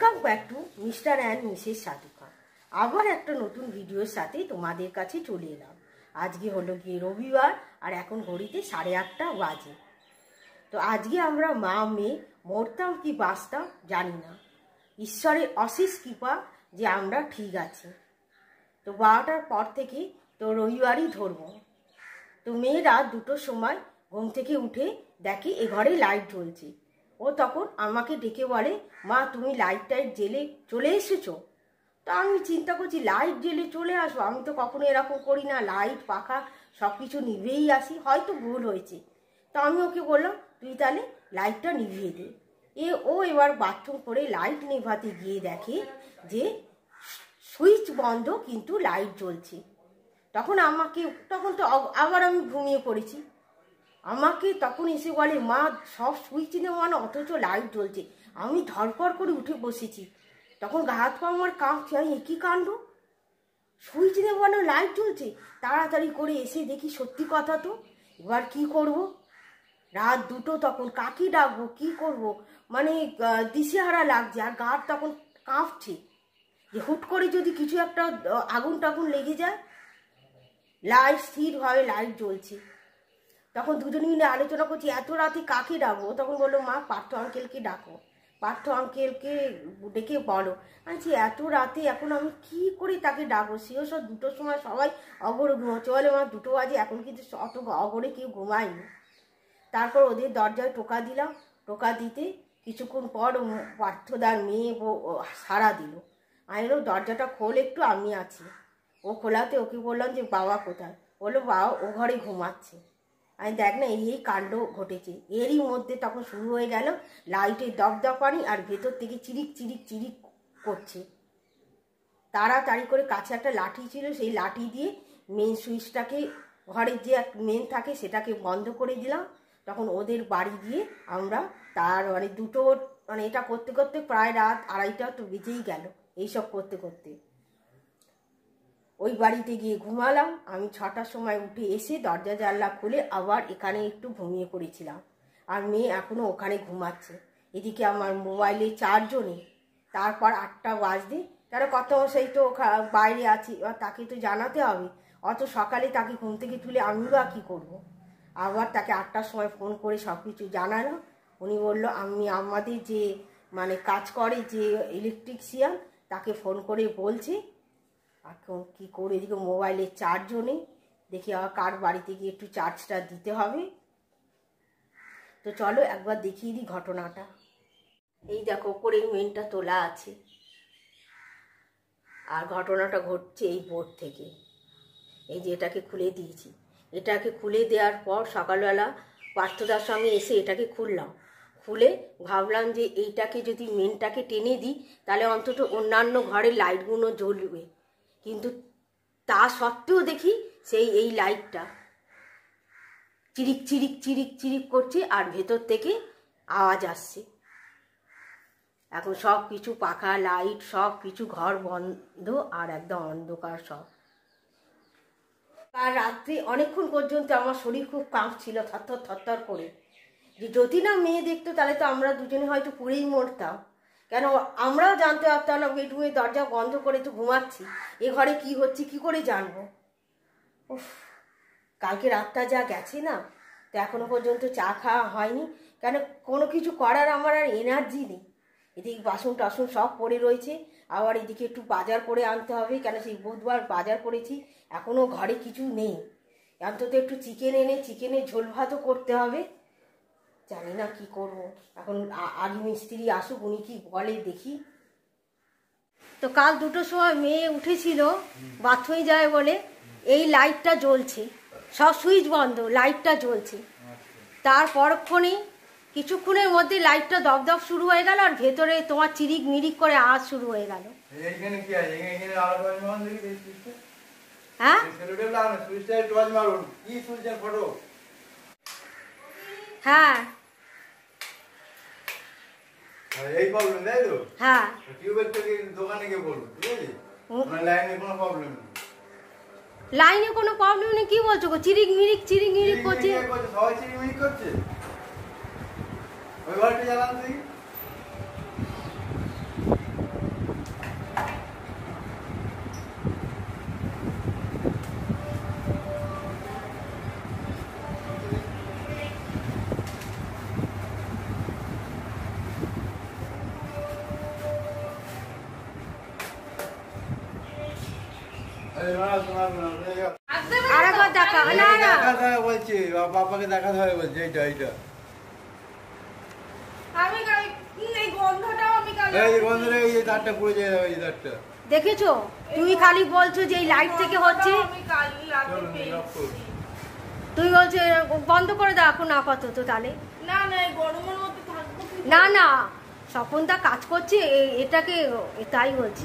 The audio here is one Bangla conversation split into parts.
Welcome back to Mr and Mrs Sadhuka. আবার একটা নতুন ভিডিওর সাথে তোমাদের কাছে চলে এলাম। আজকে হলো গিয়ে রবিবার, আর এখন ঘড়িতে 8:30 বাজে। তো আজকে আমরা মা মেয়ে মরতাম কি বাঁচতাম জানি না, ঈশ্বরের অশেষ কৃপা যে আমরা ঠিক আছি। তো 12টার পর থেকে তো রবিবারই ধরবো। তো মেয়েরা 2টোর সময় ঘুম থেকে উঠে দেখে এ ঘরে লাইট জ্বলছে। ও তখন আমাকে ডেকে বলে, মা তুমি লাইট টাইট জেলে চলে এসেছো? তো আমি চিন্তা করছি লাইট জেলে চলে আসবো, আমি তো কখনো এরকম করি না, লাইট পাখা সব কিছু নিভিয়েই আসি, হয়তো ভুল হয়েছে। তো আমি ওকে বললাম তুই তাহলে লাইটটা নিভিয়ে দে। ও এবার বাথরুম করে লাইট নেভাতে গিয়ে দেখে যে সুইচ বন্ধ কিন্তু লাইট জ্বলছে। তখন তো আবার আমি ঘুমিয়ে পড়েছি। আমাকে তখন এসে বলে, মা সব সুইচ নেওয়ানো অথচ লাইট জ্বলছে। আমি ধরপড় করে উঠে বসেছি, তখন গা হাত পা আমার কাঁপছে। আমি একই কাণ্ড, সুইচ নেওয়ানো লাইট জ্বলছে। তাড়াতাড়ি করে এসে দেখি সত্যি কথা। তো এবার কি করব? রাত 2টো, তখন কাকে ডাকবো, কি করব, মানে দিশেহারা লাগছে। আর গা তখন কাঁপছে যে হুট করে যদি কিছু একটা আগুন টাগুন লেগে যায়। লাইট স্থিরভাবে লাইট জ্বলছে। তখন দুজনে মিলে আলোচনা করছি এত রাতে কাকে ডাকবো। তখন বললো, মা পার্থ আঙ্কেলকে ডাকো, পার্থ আঙ্কেলকে ডেকে বলো। আচ্ছা এত রাতে এখন আমি কি করে তাকে ডাকবো? সেও সব 2টোর সময় সবাই অগরে ঘুমাচ্ছে। বলে, মা 2টো বাজে, এখন কিন্তু অত অগরে কেউ ঘুমায়নি। তারপর ওদের দরজায় টোকা দিলাম। টোকা দিতে কিছুক্ষণ পর পার্থদার মেয়ে সাড়া দিল। আমি বললাম দরজাটা খোল একটু, আমি আছি। ও খোলাতে ওকে বললাম যে বাবা কোথায়? বললো বাবা ও ঘরে ঘুমাচ্ছে। আমি দেখ না এই কাণ্ড ঘটেছে। এরই মধ্যে তখন শুরু হয়ে গেল লাইটের দপদপানি, আর ভেতর থেকে চিরিক চিরিক চিরিক করছে। তাড়াতাড়ি করে কাছে একটা লাঠি ছিল, সেই লাঠি দিয়ে মেন সুইচটাকে, ঘরের যে এক মেন থাকে সেটাকে বন্ধ করে দিলাম। তখন ওদের বাড়ি দিয়ে আমরা মানে 2টো, মানে এটা করতে করতে প্রায় রাত 2:30 তো বেজেই গেল। এইসব করতে করতে ওই বাড়িতে গিয়ে ঘুমালাম। আমি 6টার সময় উঠে এসে দরজা জানলা খুলে আবার এখানে একটু ঘুমিয়ে পড়েছিলাম। আর মেয়ে এখনও ওখানে ঘুমাচ্ছে। এদিকে আমার মোবাইলে চার্জও নেই। তারপর 8টা বাজতে, তারা কত সেই তো বাইরে আছি, এবার তাকে তো জানাতে হবে। অত সকালে তাকে ঘুম থেকে তুলে আমি বা কী করবো? আবার তাকে 8টার সময় ফোন করে সব কিছু জানালো। উনি বললো আমাদের যে মানে কাজ করে যে ইলেকট্রিশিয়ান, তাকে ফোন করে বলছে। এখন কী করে, এদিকে মোবাইলের চার্জও নেই। দেখি আবার কার বাড়িতে গিয়ে একটু চার্জটা দিতে হবে। তো চলো একবার দেখিয়ে দিই ঘটনাটা। এই দেখো ওপরে মেনটা তোলা আছে, আর ঘটনাটা ঘটছে এই বোর্ড থেকে। এই যে এটাকে খুলে দিয়েছি। এটাকে খুলে দেওয়ার পর সকালবেলা পার্থদার সঙ্গে এসে এটাকে খুললাম। খুলে ভাবলাম যে এইটাকে যদি মেনটাকে টেনে দিই তাহলে অন্তত অন্যান্য ঘরের লাইটগুলো জ্বলবে। কিন্তু তা সত্ত্বেও দেখি এই লাইটটা চিরিক চিরিক চিরিক চিরিক করছে, আর ভেতর থেকে আওয়াজ আসছে। এখন সব কিছু পাখা লাইট সব কিছু ঘর বন্ধ, আর একদম অন্ধকার সব। আর রাত্রি অনেকক্ষণ পর্যন্ত আমার শরীর খুব কাঁপছিল, থরথর থরথর করে। যে যদি না মেয়ে দেখতো তাহলে তো আমরা দুজনে হয়তো পুড়েই মরতাম। কেন আমরাও জানতে পারতাম না, বেডরুমের দরজা বন্ধ করে তো ঘুমাচ্ছি, এ ঘরে কি হচ্ছে কি করে জানবো? উফ, কালকে রাতটা যা গেছে না, তো এখনো পর্যন্ত চা খাওয়া হয়নি। কেন কোনো কিছু করার আমার আর এনার্জি নেই। এদিকে বাসন টাসন সব পড়ে রয়েছে, আবার এদিকে একটু বাজার করে আনতে হবে। কেন সেই বুধবার বাজার করেছি, এখনও ঘরে কিছু নেই। অন্তত একটু চিকেন এনে চিকেনের ঝোল ভাতও করতে হবে। জানি না কি করব। এখন আগে মিস্ত্রি আসুক, উনি কি বলে দেখি। তো কাল 2টোর সময় মেয়ে উঠেছিল বাথরুমে যায় বলে, এই লাইটটা জ্বলছে, সব সুইচ বন্ধ, লাইটটা জ্বলছে। তার পরক্ষণেই কিছুক্ষণের মধ্যে লাইটটা দপদপ শুরু হয়ে গেল, আর ভেতরে তোমার চিরিক মিরিক করে আওয়াজ শুরু হয়ে গেল। হ্যাঁ হ্যাঁ এই প্রবলেম তাই তো? হ্যাঁ, টিউবের থেকে দোকানে গিয়ে বলবো, ঠিক আছে? মানে লাইনে কোনো প্রবলেম নেই। লাইনে কোনো প্রবলেম নেই কি বলছো গো? চিরিক মিরিক করছে। সবাই চিরিক মিরিক করছে। ওই ঘরটা জ্বালান তুই। আরেকবার দেখা না না দেখাতে হবে বলছি, বাবাকে দেখাতে হবে বলছি। এইটা আমি এই গন্ধটাও আমি এই গন্ধটা, এই তারটা পুড়ে যায়, এই তারটা দেখেছো? তুমি খালি বলছো যে এই লাইট থেকে হচ্ছে, আমি কালি লাগে পেয়েছি। তুই বলছো বন্ধ করে দাও এখন আপাতত। তাহলে না না এই গরমের মধ্যে থাকবো কি? না না, স্বপনদা কাজ করছে এটাকে, তাই বলছি।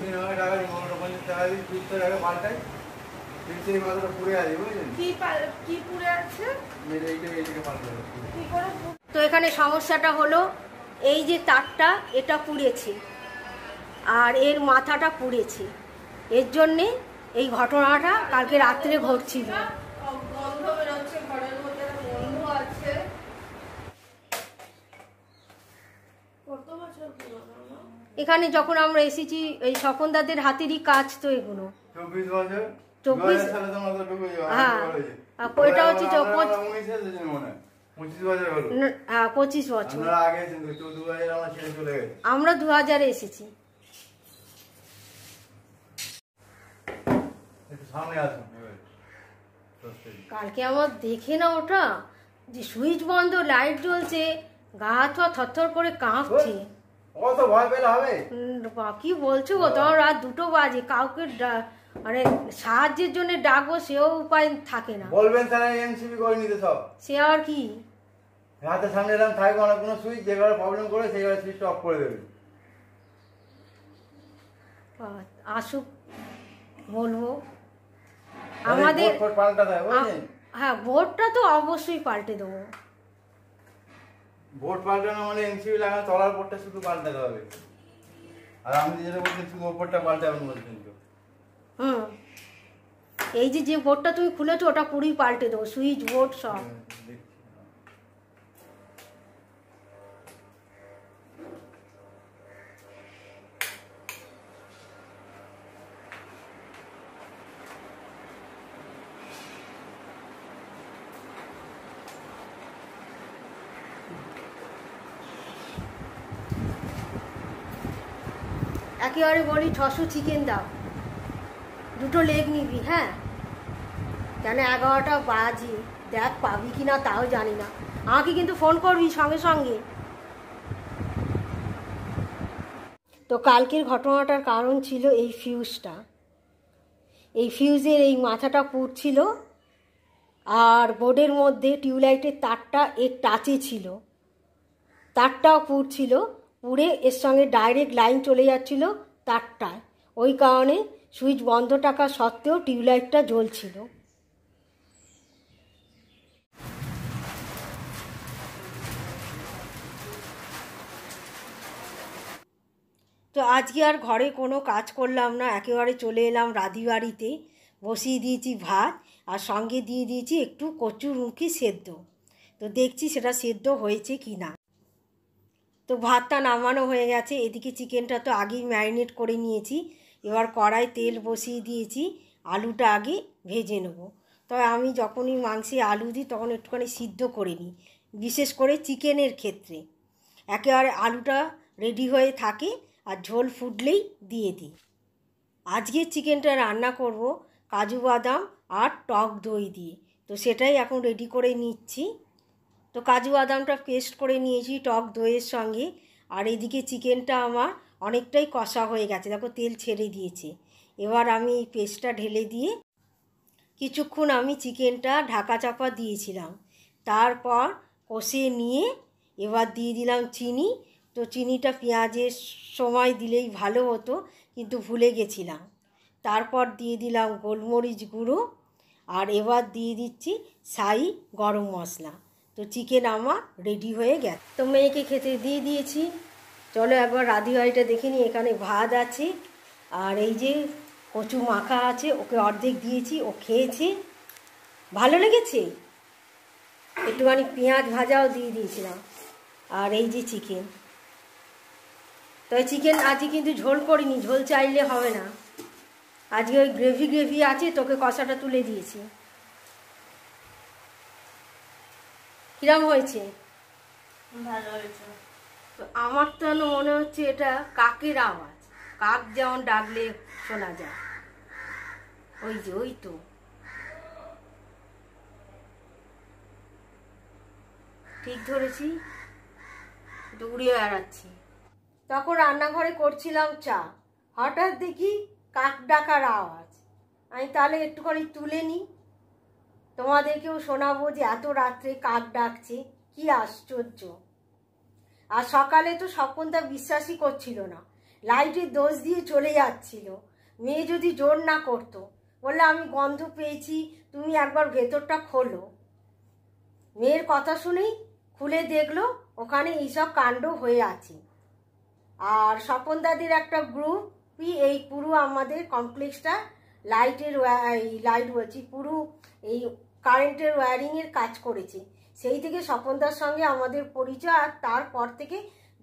কি পুড়ে আছে? কি করে তো এখানে সমস্যাটা হলো এই যে তারটা এটা পুড়েছে আর এর মাথাটা পুড়েছে, এর জন্যে এই ঘটনাটা কালকে রাত্রে ঘটছিল। গন্ধ বেরোচ্ছে, ঘরের মধ্যে গন্ধ আছে। কত বছর পুরনো? এখানে যখন আমরা এসেছি এই স্বপনদাদের হাতেরই কাজ তো এগুলো। 24 বছর 24 সালে তো আমরা ঢুকে যাবো। হ্যাঁ, এটা হচ্ছে 25 বছর হলো। 25 বছর। আমরা আগে এসেছি, 2000 আমরা ছেড়ে চলে গেছি। আমরা 2000-এ এসেছি। একটু সামনে আসুন। কালকে আমার দেখে না ওটা যে সুইচ বন্ধ, লাইট জ্বলছে, গা হাত পা থরথর করে কাঁপছে। অত ভয় পেলে হবে? কি বলছো গো, তোমার রাত 2টো বাজে, কাউকে মানে সাহায্যের জন্য ডাকবো সেও উপায় থাকে না। বলবেন তারা এমসিবি করে নিতে সব। সে আর কি, হাতের সামনে এরকম থাকবে না কোনো সুইচ, যে ঘরে প্রবলেম করে সেই ঘরে সুইচটা অফ করে দেবে। আসুক বলবো আমাদের। পাল্টাতে হবে বুঝলেন? হ্যাঁ, বোর্ডটা তো অবশ্যই পাল্টে দেবো। বোর্ড পাল্টানো মানে এমসিবি লাগানো, তলার বোর্ডটা শুধু পাল্টাতে হবে। আর আমি যেটা বলছি শুধু ওপরটা পাল্টাবেন বলছেন তো। এই যে বোর্ডটা তুমি খুলেছো ওটা পুরোই পাল্টে দেবো, সুইচ বোর্ড সব। একেবারে বলি 600 চিকেন দাও, 2টো লেগ নিবি। হ্যাঁ, কেন 11টা বাজে, দেখ পাবি কি না তাও জানি না। আমাকে কিন্তু ফোন করবি সঙ্গে সঙ্গে। তো কালকের ঘটনাটার কারণ ছিল এই ফিউজটা, এই ফিউজের এই মাথাটা পুড়ছিল আর বোর্ডের মধ্যে টিউবলাইটের তারটা এর টাচে ছিল, তারটাও পুড়ছিল, পুড়ে এর সঙ্গে ডাইরেক্ট লাইন চলে যাচ্ছিল তারটায়। ওই কারণে সুইচ বন্ধ থাকা সত্ত্বেও টিউবলাইটটা জ্বলছিল। তো আজকে আর ঘরে কোনো কাজ করলাম না, একেবারে চলে এলাম রাধি বাড়িতে। বসিয়ে দিয়েছি ভাত আর সঙ্গে দিয়ে দিয়েছি একটু কচুরমুখী সেদ্ধ। তো দেখছি সেটা সেদ্ধ হয়েছে কি না। তো ভাতটা নামানো হয়ে গেছে, এদিকে চিকেনটা তো আগেই ম্যারিনেট করে নিয়েছি। এবার কড়াই তেল বসিয়ে দিয়েছি, আলুটা আগে ভেজে নেব। তবে আমি যখনই মাংসে আলু দিই তখন একটুখানি সিদ্ধ করে নিই, বিশেষ করে চিকেনের ক্ষেত্রে। একেবারে আলুটা রেডি হয়ে থাকে আর ঝোল ফুটলেই দিয়ে দিই। আজকের চিকেনটা রান্না করব কাজু বাদাম আর টক দই দিয়ে, তো সেটাই এখন রেডি করে নিচ্ছি। তো কাজু বাদামটা পেস্ট করে নিয়েছি টক দইয়ের সঙ্গে। আর এদিকে চিকেনটা আমার অনেকটাই কষা হয়ে গেছে, দেখো তেল ছেড়ে দিয়েছে। এবার আমি এই পেস্টটা ঢেলে দিয়ে কিছুক্ষণ আমি চিকেনটা ঢাকা চাপা দিয়েছিলাম, তারপর কষিয়ে নিয়ে এবার দিয়ে দিলাম চিনি। তো চিনিটা পেঁয়াজের সময় দিলেই ভালো হতো, কিন্তু ভুলে গেছিলাম। তারপর দিয়ে দিলাম গোলমরিচ গুঁড়ো আর এবার দিয়ে দিচ্ছি শাহি গরম মশলা। তো চিকেন আমার রেডি হয়ে গেছে। তো মেয়েকে খেতে দিয়ে দিয়েছি। চলো একবার রাধিবাড়িটা দেখে নিই। এখানে ভাত আছে আর এই যে কচু মাখা আছে, ওকে অর্ধেক দিয়েছি, ও খেয়েছে, ভালো লেগেছে। একটুখানি পেঁয়াজ ভাজাও দিয়ে দিয়েছিলাম। আর এই যে চিকেন, তবে চিকেন আজকে কিন্তু ঝোল করিনি, ঝোল চাইলে হবে না। আজকে ওই গ্রেভি আছে, তোকে কষাটা তুলে দিয়েছি। কিরম হয়েছে? ভালো হয়েছে। তো আমার তো মনে হচ্ছে এটা কাকের আওয়াজ, কাক যেমন ডাকলে শোনা যায়। ওই যে ওই তো ঠিক ধরেছি, দৌড়িয়ে বেড়াচ্ছি। তখন রান্নাঘরে করছিলাম চা, হঠাৎ দেখি কাক ডাকার আওয়াজ। আমি তাহলে একটুখানি তুলে নিই, তোমাদেরকেও শোনাবো যে এত রাত্রে কাক ডাকছে, কি আশ্চর্য। আর সকালে তো স্বপনদা বিশ্বাসই করছিল না, লাইটের দোষ দিয়ে চলে যাচ্ছিল। মেয়ে যদি জোর না করতো, বললে আমি গন্ধ পেয়েছি, তুমি একবার ভেতরটা খোলো। মেয়ের কথা শুনেই খুলে দেখলো ওখানে এইসব কাণ্ড হয়ে আছে। আর স্বপনদাদের একটা গ্রুপই এই পুরো আমাদের কমপ্লেক্সটা লাইট বলছি পুরো এই কারেন্টের ওয়্যারিংয়ের কাজ করেছে। সেই থেকে স্বপনদার সঙ্গে আমাদের পরিচয়, আর তারপর থেকে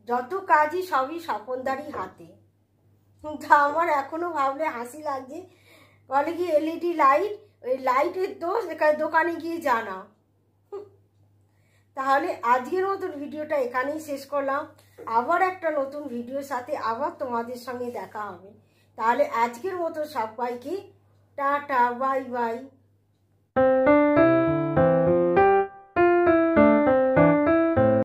যত কাজই সবই স্বপনদারই হাতে। তা আমার এখনো ভাবলে হাসি লাগছে। বলে কি এলইডি লাইট, ওই লাইটের দোষ দোকানে গিয়ে জানা। তাহলে আজকের মতন ভিডিওটা এখানেই শেষ করলাম। আবার একটা নতুন ভিডিওর সাথে আবার তোমাদের সঙ্গে দেখা হবে। তাহলে আজকের মতো সবাইকে টাটা, বাই বাই।